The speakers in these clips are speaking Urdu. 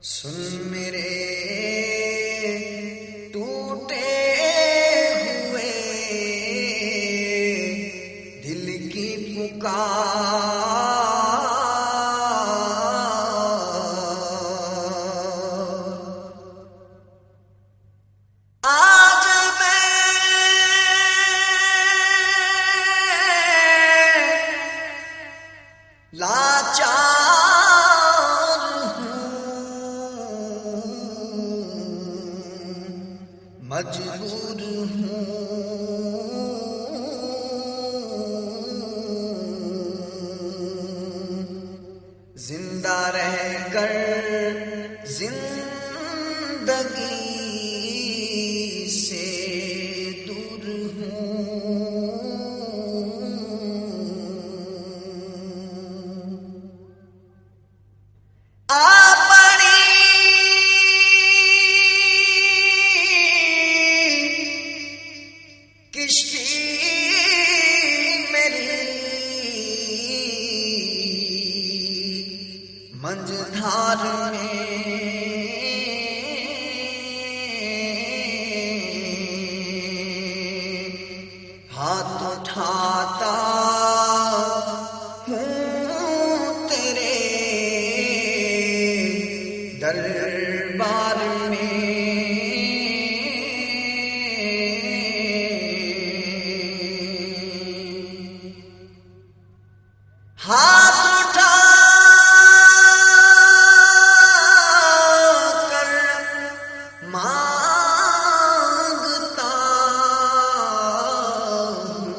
سن میرے ٹوٹے ہوئے دل کی پکار، آج میں لاچار مجبور ہوں، زندہ رہ کر زندگی سے دور ہوں، منجھدھار میں ہاتھ اٹھاتا ہوں تیرے دربار میں، ہاتھ اٹھا مانگتا ہوں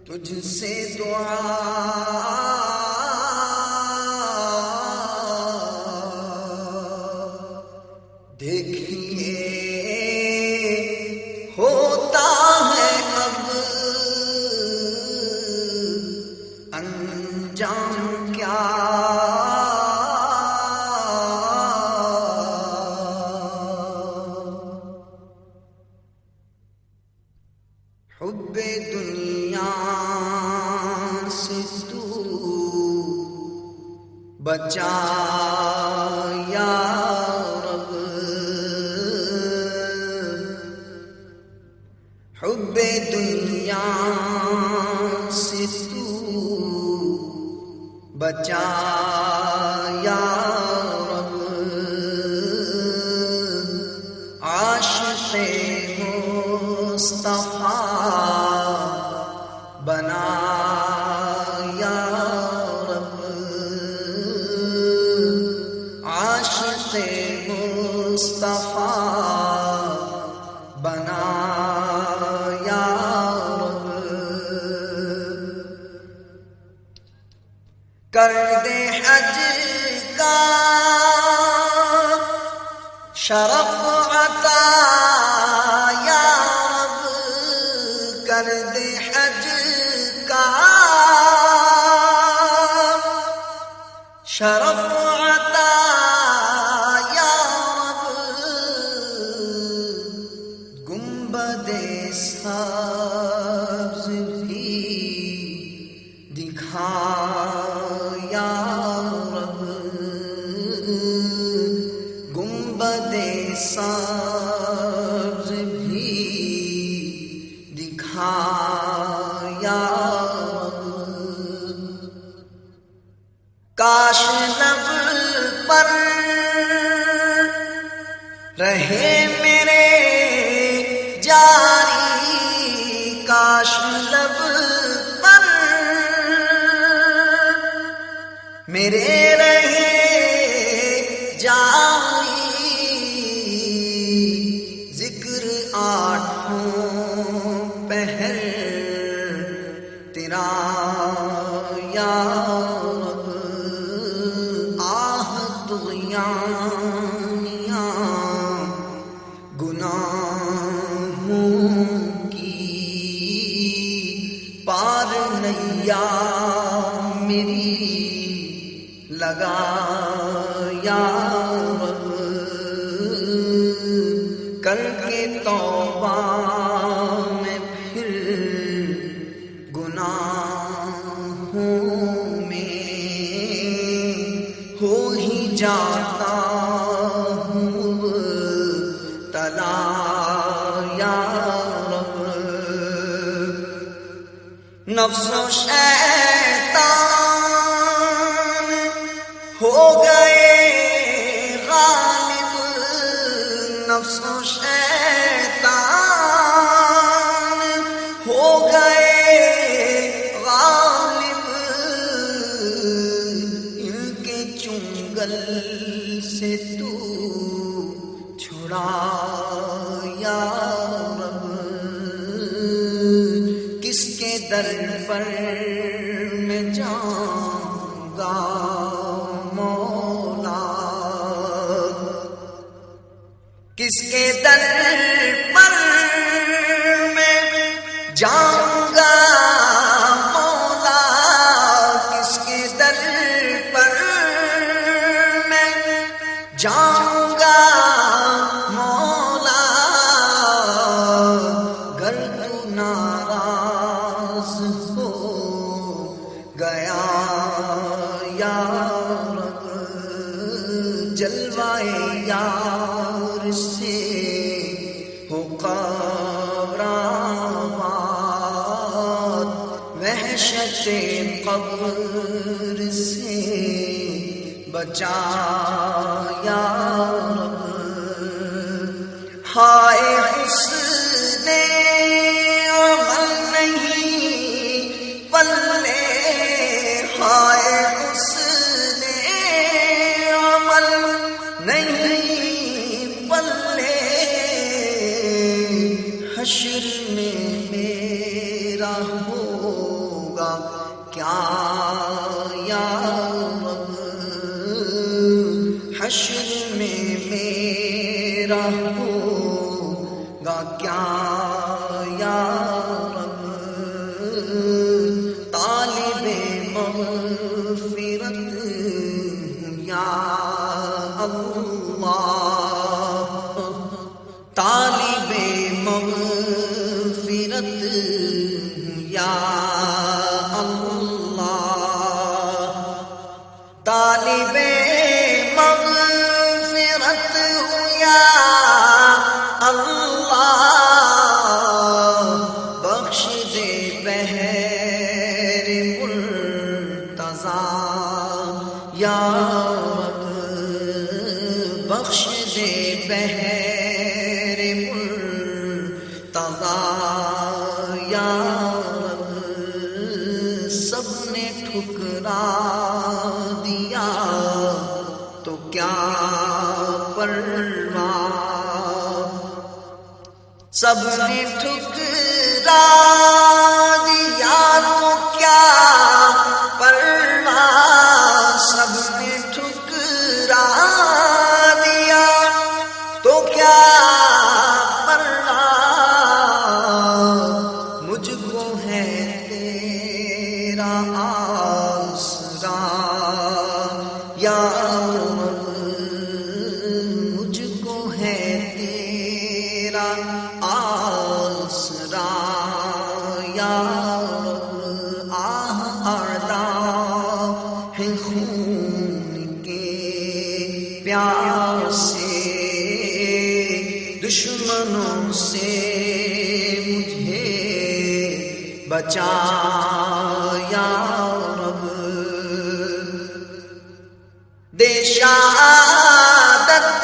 تجھ سے دعا، دیکھیے ہوتا ہے اب انجام کیا، حب دنیا سے تو بچا یا رب، حب دنیا سے تو بچا یا رب، عاشق مصطفیٰ بنا یا رب، عاشق مصطفیٰ بنا یا رب، کر دے حج کا شرف عطا یا رب، کر دے حج کا شرف عطا یا رب، گنبد سبز بھی دکھا یا رب، گنبد سبز بھی دکھا یا رب، کاش لب پر رہے میرے جاری، کاش لب پر میرے رہے جاری، ذکر آٹھوں پہر تیرا یا رب، آہ طغیانیاں گناہوں کی پار نیا میری لگا یا رب، کر کے توبہ میں پھر گناہوں میں ہو ہی جاتا ہوں مبتلا یا رب، نفس و شیطان ہو گئے غالب، نفس و شیطان ہو گئے غالب، ان کے چنگل سے تو چھڑا یا رب، کس کے در پر میں جاؤں گا مولا، کس کے در پر میں جاؤں گا مولا، کس کے در پر میں جاؤں گا مولا، گر تو ناراض ہو گیا یا رب، جلوائے یار سے ہو قبرآباد، وحشت قبر سے بچا یا رب، ہائے حسن عمل نہیں پلے، ہائے حسن عمل نہیں پلے، حشر میں میرا ہوگا کیا یا رب، حشر میں میرا ہوگا کیا یا رب، طالب مغفرت یا اللہ، طالب مغفرت یا اللہ، طالب مغفرت یا اللہ، بخش دے بحر مرتضی یا رب، بخش دے بحر مرتضی یا رب، سب نے ٹھکرا دیا تو کیا پرواہ، سب نے ٹھکرا دیا تو کیا پرواہ، سب نے ٹھکرا دیا تو کیا پرواہ، مجھ کو ہے تیرا آسرا یا رب، مجھ کو ہے تیرا آسرا یا رب، آہ اعداء ہیں خون کے پیاسے، دشمنوں سے مجھے بچا یا رب، دے شہادت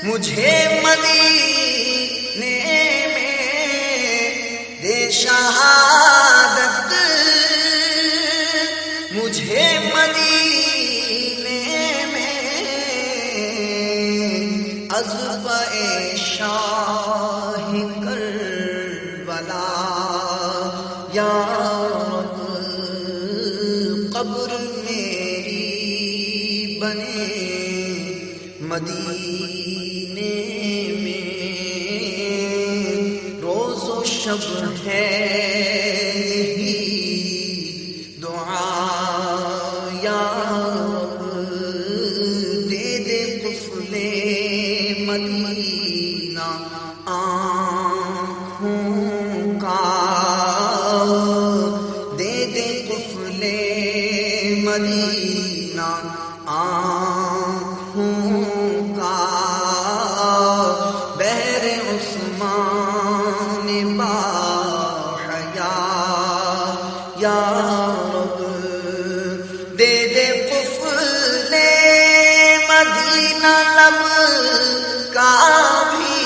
مجھے مدینے میں، دے شہادت مجھے مدینے میں، عذبِ شاہ کربلا یا رب، قبر میری بنے مدینے میں، روز و شب ہے یہی دعا یا رب، دے دے قفل مدینہ آنکھوں کا، دے دے قفل مدینہ آنکھوں کا، بحر عثمان باحیا یا رب، دے دے قفل مدینہ لب کا بھی،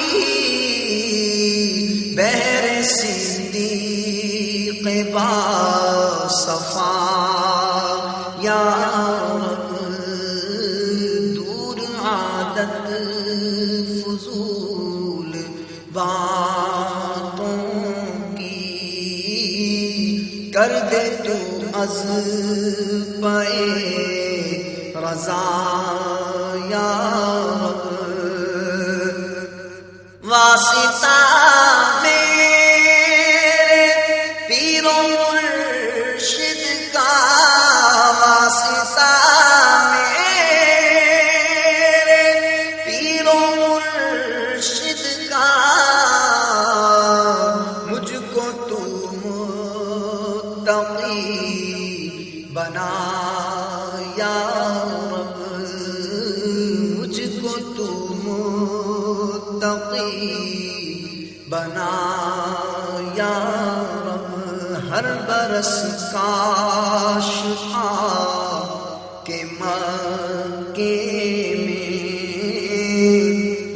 بحر صدیق با صفا یا رب، دور عادت فضول باتوں کی، کر دے تو از پائے رضا یا رب، واسطہ میرے پیر و مرشد کا، واسطہ میرے پیر و مرشد کا، مجھ کو تو متقی بنا یا رب، مجھ کو تو متقی بنا یا رب، ہر برس کاش کے مکے میں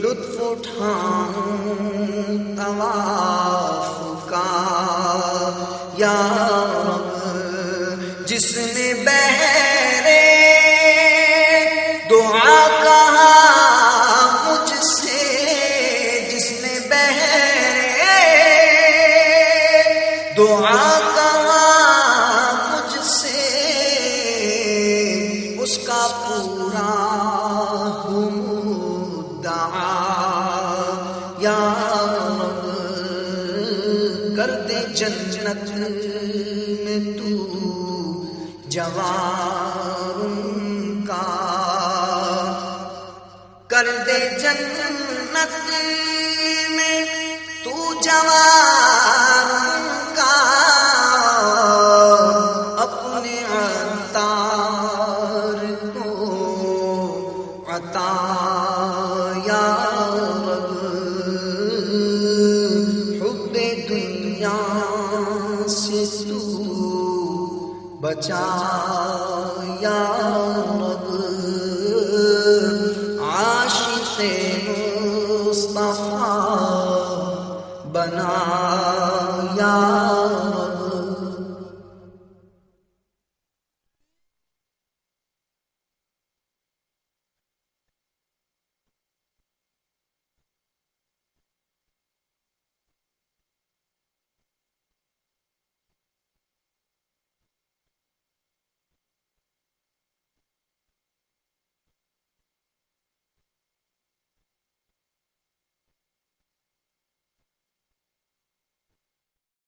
لطف اٹھاؤں طواف کا یا رب، جس نے بہرے دعا کہا مجھ سے، جس نے بہرے دعا کہا مجھ سے، اس کا پورا ہوں مدعا یا رب، کر دے جنت میں تو جوار ان کا، کر دے جنت میں تو جوار ان کا، اپنے عطار کو عطا یا رب، حب دنیا سے تو بچا یا رب، عاشق مصطفیٰ بنا